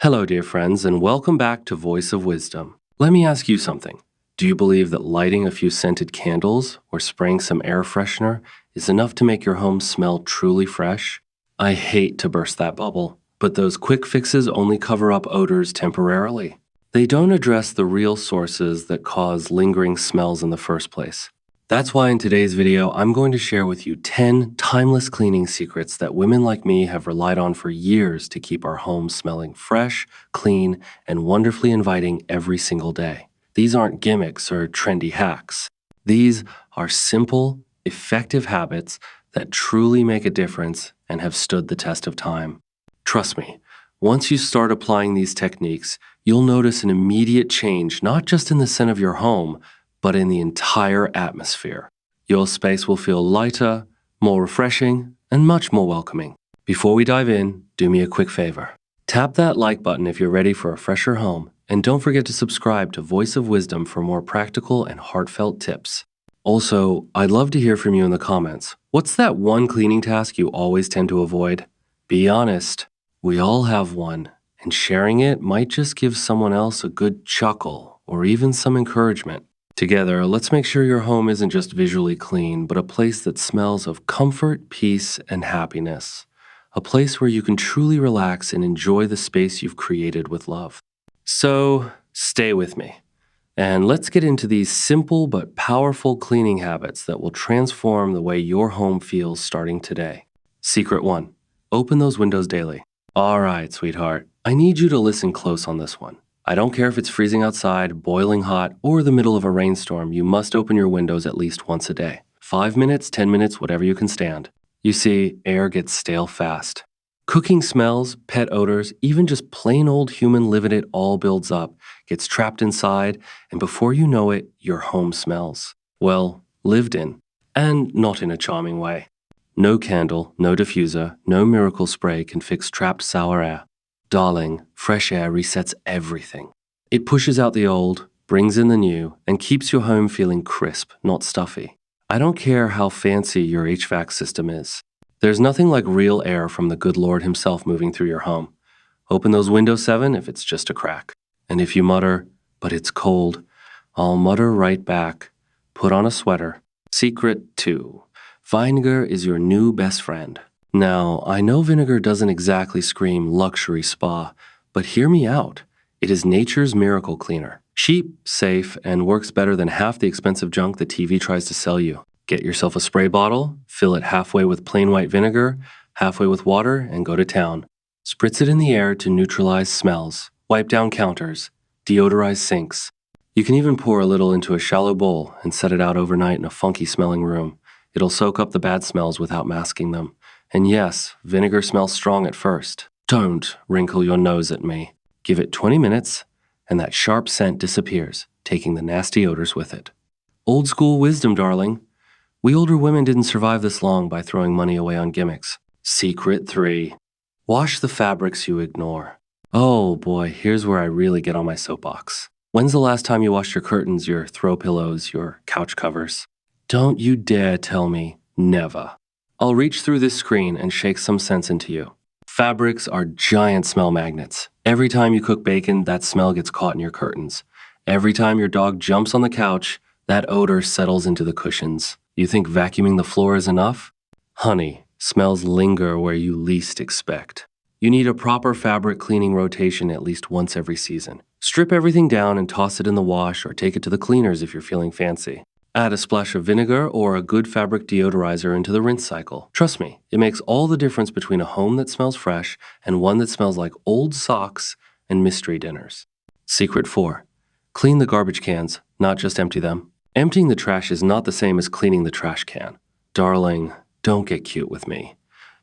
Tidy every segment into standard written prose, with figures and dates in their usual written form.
Hello, dear friends, and welcome back to Voice of Wisdom. Let me ask you something. Do you believe that lighting a few scented candles or spraying some air freshener is enough to make your home smell truly fresh? I hate to burst that bubble, but those quick fixes only cover up odors temporarily. They don't address the real sources that cause lingering smells in the first place. That's why in today's video, I'm going to share with you 10 timeless cleaning secrets that women like me have relied on for years to keep our homes smelling fresh, clean, and wonderfully inviting every single day. These aren't gimmicks or trendy hacks. These are simple, effective habits that truly make a difference and have stood the test of time. Trust me, once you start applying these techniques, you'll notice an immediate change not just in the scent of your home, but in the entire atmosphere. Your space will feel lighter, more refreshing, and much more welcoming. Before we dive in, do me a quick favor. Tap that like button if you're ready for a fresher home, and don't forget to subscribe to Voice of Wisdom for more practical and heartfelt tips. Also, I'd love to hear from you in the comments. What's that one cleaning task you always tend to avoid? Be honest. We all have one, and sharing it might just give someone else a good chuckle or even some encouragement. Together, let's make sure your home isn't just visually clean, but a place that smells of comfort, peace, and happiness. A place where you can truly relax and enjoy the space you've created with love. So, stay with me, and let's get into these simple but powerful cleaning habits that will transform the way your home feels starting today. Secret 1. Open those windows daily. All right, sweetheart, I need you to listen close on this one. I don't care if it's freezing outside, boiling hot, or the middle of a rainstorm, you must open your windows at least once a day. 5 minutes, 10 minutes, whatever you can stand. You see, air gets stale fast. Cooking smells, pet odors, even just plain old human living it all builds up, gets trapped inside, and before you know it, your home smells. Well, lived in. And not in a charming way. No candle, no diffuser, no miracle spray can fix trapped sour air. Darling, fresh air resets everything. It pushes out the old, brings in the new, and keeps your home feeling crisp, not stuffy. I don't care how fancy your HVAC system is. There's nothing like real air from the good Lord himself moving through your home. Open those windows 7 if it's just a crack. And if you mutter, but it's cold, I'll mutter right back. Put on a sweater. Secret 2. Vinegar is your new best friend. Now, I know vinegar doesn't exactly scream luxury spa, but hear me out. It is nature's miracle cleaner. Cheap, safe, and works better than half the expensive junk the TV tries to sell you. Get yourself a spray bottle, fill it halfway with plain white vinegar, halfway with water, and go to town. Spritz it in the air to neutralize smells, wipe down counters, deodorize sinks. You can even pour a little into a shallow bowl and set it out overnight in a funky-smelling room. It'll soak up the bad smells without masking them. And yes, vinegar smells strong at first. Don't wrinkle your nose at me. Give it 20 minutes, and that sharp scent disappears, taking the nasty odors with it. Old school wisdom, darling. We older women didn't survive this long by throwing money away on gimmicks. Secret 3. Wash the fabrics you ignore. Oh boy, here's where I really get on my soapbox. When's the last time you washed your curtains, your throw pillows, your couch covers? Don't you dare tell me never. I'll reach through this screen and shake some sense into you. Fabrics are giant smell magnets. Every time you cook bacon, that smell gets caught in your curtains. Every time your dog jumps on the couch, that odor settles into the cushions. You think vacuuming the floor is enough? Honey, smells linger where you least expect. You need a proper fabric cleaning rotation at least once every season. Strip everything down and toss it in the wash or take it to the cleaners if you're feeling fancy. Add a splash of vinegar or a good fabric deodorizer into the rinse cycle. Trust me, it makes all the difference between a home that smells fresh and one that smells like old socks and mystery dinners. Secret 4. Clean the garbage cans, not just empty them. Emptying the trash is not the same as cleaning the trash can. Darling, don't get cute with me.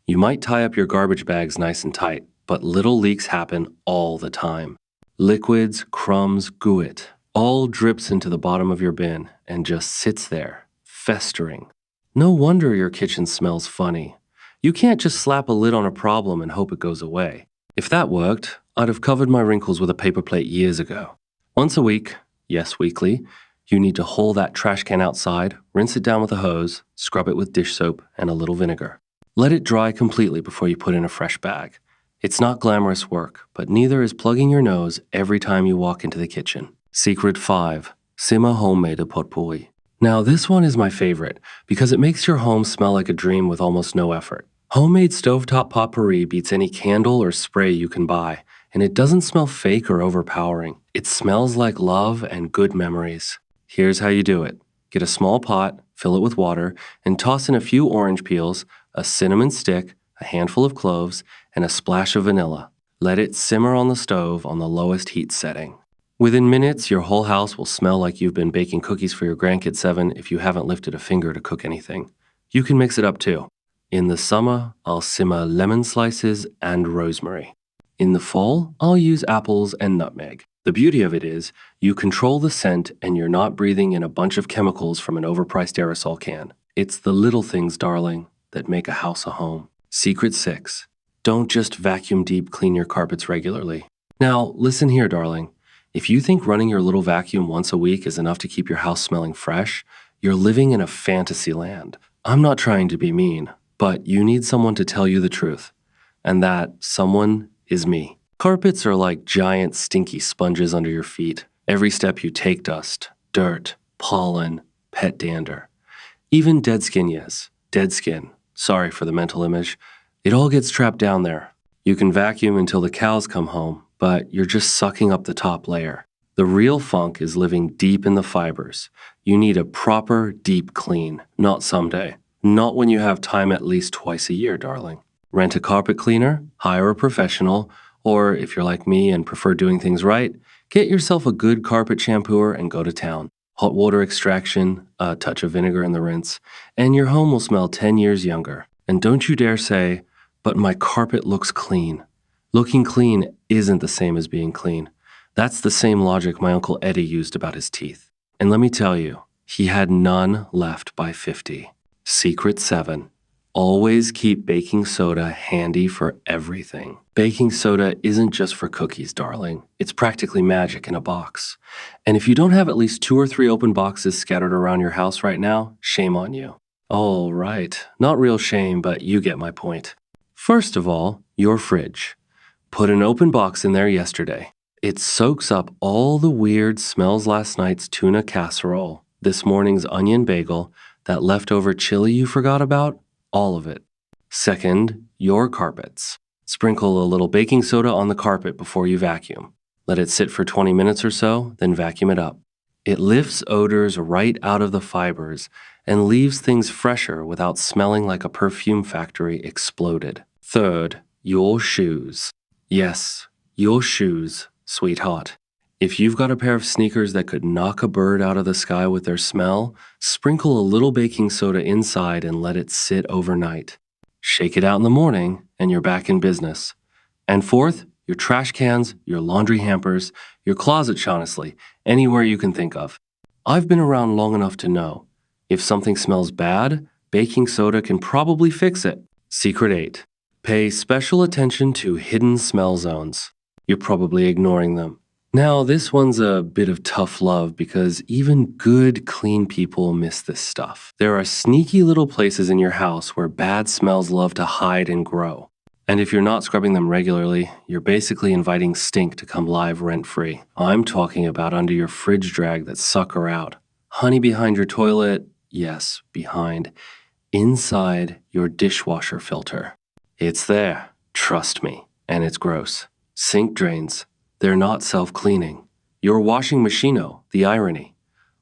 You might tie up your garbage bags nice and tight, but little leaks happen all the time. Liquids, crumbs, gooey, all drips into the bottom of your bin and just sits there, festering. No wonder your kitchen smells funny. You can't just slap a lid on a problem and hope it goes away. If that worked, I'd have covered my wrinkles with a paper plate years ago. Once a week, yes, weekly, you need to haul that trash can outside, rinse it down with a hose, scrub it with dish soap and a little vinegar. Let it dry completely before you put in a fresh bag. It's not glamorous work, but neither is plugging your nose every time you walk into the kitchen. Secret 5. Simmer homemade potpourri. Now, this one is my favorite because it makes your home smell like a dream with almost no effort. Homemade stovetop potpourri beats any candle or spray you can buy, and it doesn't smell fake or overpowering. It smells like love and good memories. Here's how you do it. Get a small pot, fill it with water, and toss in a few orange peels, a cinnamon stick, a handful of cloves, and a splash of vanilla. Let it simmer on the stove on the lowest heat setting. Within minutes, your whole house will smell like you've been baking cookies for your grandkid 7 if you haven't lifted a finger to cook anything. You can mix it up too. In the summer, I'll simmer lemon slices and rosemary. In the fall, I'll use apples and nutmeg. The beauty of it is, you control the scent and you're not breathing in a bunch of chemicals from an overpriced aerosol can. It's the little things, darling, that make a house a home. Secret 6. Don't just vacuum deep clean your carpets regularly. Now, listen here, darling. If you think running your little vacuum once a week is enough to keep your house smelling fresh, you're living in a fantasy land. I'm not trying to be mean, but you need someone to tell you the truth. And that someone is me. Carpets are like giant stinky sponges under your feet. Every step you take dust, dirt, pollen, pet dander. Even dead skin, yes. Dead skin. Sorry for the mental image. It all gets trapped down there. You can vacuum until the cows come home, but you're just sucking up the top layer. The real funk is living deep in the fibers. You need a proper deep clean, not someday. Not when you have time at least twice a year, darling. Rent a carpet cleaner, hire a professional, or if you're like me and prefer doing things right, get yourself a good carpet shampooer and go to town. Hot water extraction, a touch of vinegar in the rinse, and your home will smell 10 years younger. And don't you dare say, but my carpet looks clean. Looking clean isn't the same as being clean. That's the same logic my Uncle Eddie used about his teeth. And let me tell you, he had none left by 50. Secret 7. Always keep baking soda handy for everything. Baking soda isn't just for cookies, darling. It's practically magic in a box. And if you don't have at least 2 or 3 open boxes scattered around your house right now, shame on you. All right, not real shame, but you get my point. First of all, your fridge. Put an open box in there yesterday. It soaks up all the weird smells last night's tuna casserole, this morning's onion bagel, that leftover chili you forgot about, all of it. Second, your carpets. Sprinkle a little baking soda on the carpet before you vacuum. Let it sit for 20 minutes or so, then vacuum it up. It lifts odors right out of the fibers and leaves things fresher without smelling like a perfume factory exploded. Third, your shoes. Yes, your shoes, sweetheart. If you've got a pair of sneakers that could knock a bird out of the sky with their smell, sprinkle a little baking soda inside and let it sit overnight. Shake it out in the morning, and you're back in business. And fourth, your trash cans, your laundry hampers, your closet, honestly, anywhere you can think of. I've been around long enough to know, if something smells bad, baking soda can probably fix it. Secret 8. Pay special attention to hidden smell zones. You're probably ignoring them. Now, this one's a bit of tough love because even good, clean people miss this stuff. There are sneaky little places in your house where bad smells love to hide and grow. And if you're not scrubbing them regularly, you're basically inviting stink to come live rent-free. I'm talking about under your fridge drag that suck her out. Honey behind your toilet, yes, behind. Inside your dishwasher filter. It's there, trust me, and it's gross. Sink drains. They're not self-cleaning. Your washing machine-o, the irony.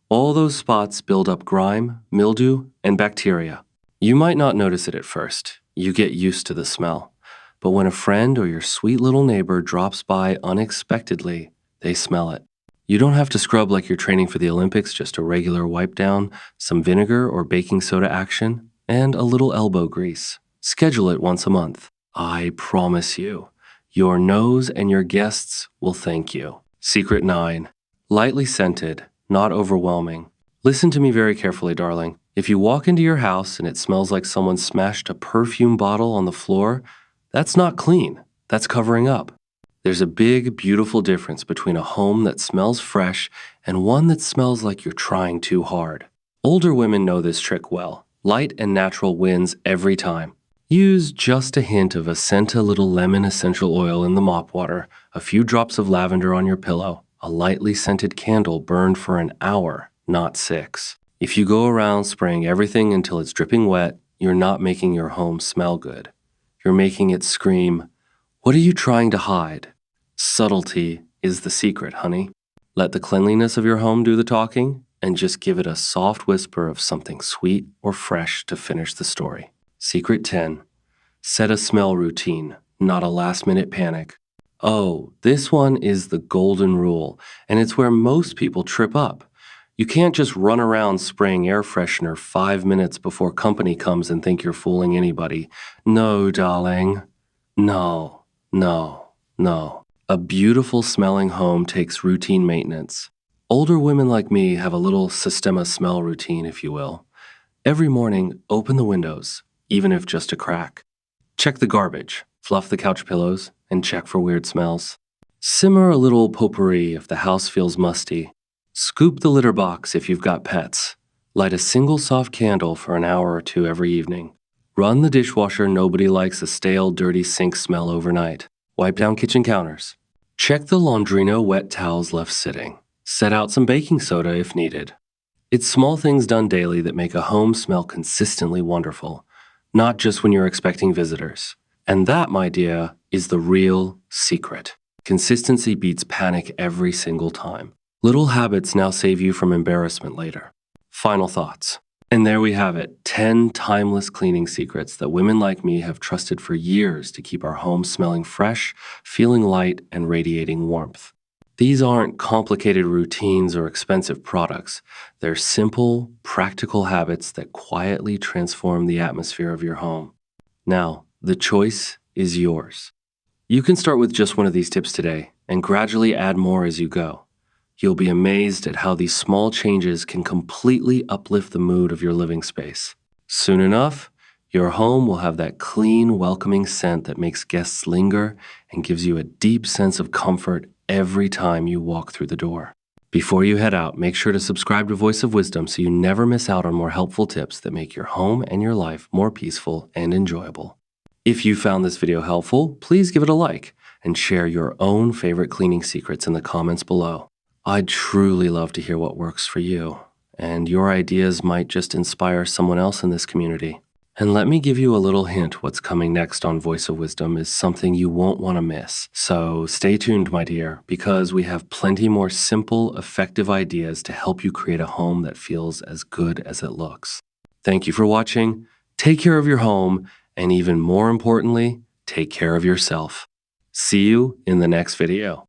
All those spots build up grime, mildew, and bacteria. You might not notice it at first. You get used to the smell. But when a friend or your sweet little neighbor drops by unexpectedly, they smell it. You don't have to scrub like you're training for the Olympics, just a regular wipe down, some vinegar or baking soda action, and a little elbow grease. Schedule it once a month. I promise you. Your nose and your guests will thank you. Secret 9. Lightly scented, not overwhelming. Listen to me very carefully, darling. If you walk into your house and it smells like someone smashed a perfume bottle on the floor, that's not clean. That's covering up. There's a big, beautiful difference between a home that smells fresh and one that smells like you're trying too hard. Older women know this trick well. Light and natural wins every time. Use just a hint of a little lemon essential oil in the mop water, a few drops of lavender on your pillow, a lightly scented candle burned for an hour, not 6. If you go around spraying everything until it's dripping wet, you're not making your home smell good. You're making it scream, "What are you trying to hide?" Subtlety is the secret, honey. Let the cleanliness of your home do the talking, and just give it a soft whisper of something sweet or fresh to finish the story. Secret 10. Set a smell routine, not a last-minute panic. Oh, this one is the golden rule, and it's where most people trip up. You can't just run around spraying air freshener 5 minutes before company comes and think you're fooling anybody. No, darling. No, no, no. A beautiful smelling home takes routine maintenance. Older women like me have a little Sistema smell routine, if you will. Every morning, open the windows, even if just a crack. Check the garbage, fluff the couch pillows, and check for weird smells. Simmer a little potpourri if the house feels musty. Scoop the litter box if you've got pets. Light a single soft candle for an hour or two every evening. Run the dishwasher. Nobody likes a stale, dirty sink smell overnight. Wipe down kitchen counters. Check the laundrino wet towels left sitting. Set out some baking soda if needed. It's small things done daily that make a home smell consistently wonderful, not just when you're expecting visitors. And that, my dear, is the real secret. Consistency beats panic every single time. Little habits now save you from embarrassment later. Final thoughts. And there we have it, 10 timeless cleaning secrets that women like me have trusted for years to keep our homes smelling fresh, feeling light, and radiating warmth. These aren't complicated routines or expensive products. They're simple, practical habits that quietly transform the atmosphere of your home. Now, the choice is yours. You can start with just one of these tips today and gradually add more as you go. You'll be amazed at how these small changes can completely uplift the mood of your living space. Soon enough, your home will have that clean, welcoming scent that makes guests linger and gives you a deep sense of comfort every time you walk through the door. Before you head out, make sure to subscribe to Voice of Wisdom so you never miss out on more helpful tips that make your home and your life more peaceful and enjoyable. If you found this video helpful, please give it a like and share your own favorite cleaning secrets in the comments below. I'd truly love to hear what works for you, and your ideas might just inspire someone else in this community. And let me give you a little hint. What's coming next on Voice of Wisdom is something you won't want to miss. So stay tuned, my dear, because we have plenty more simple, effective ideas to help you create a home that feels as good as it looks. Thank you for watching. Take care of your home, and even more importantly, take care of yourself. See you in the next video.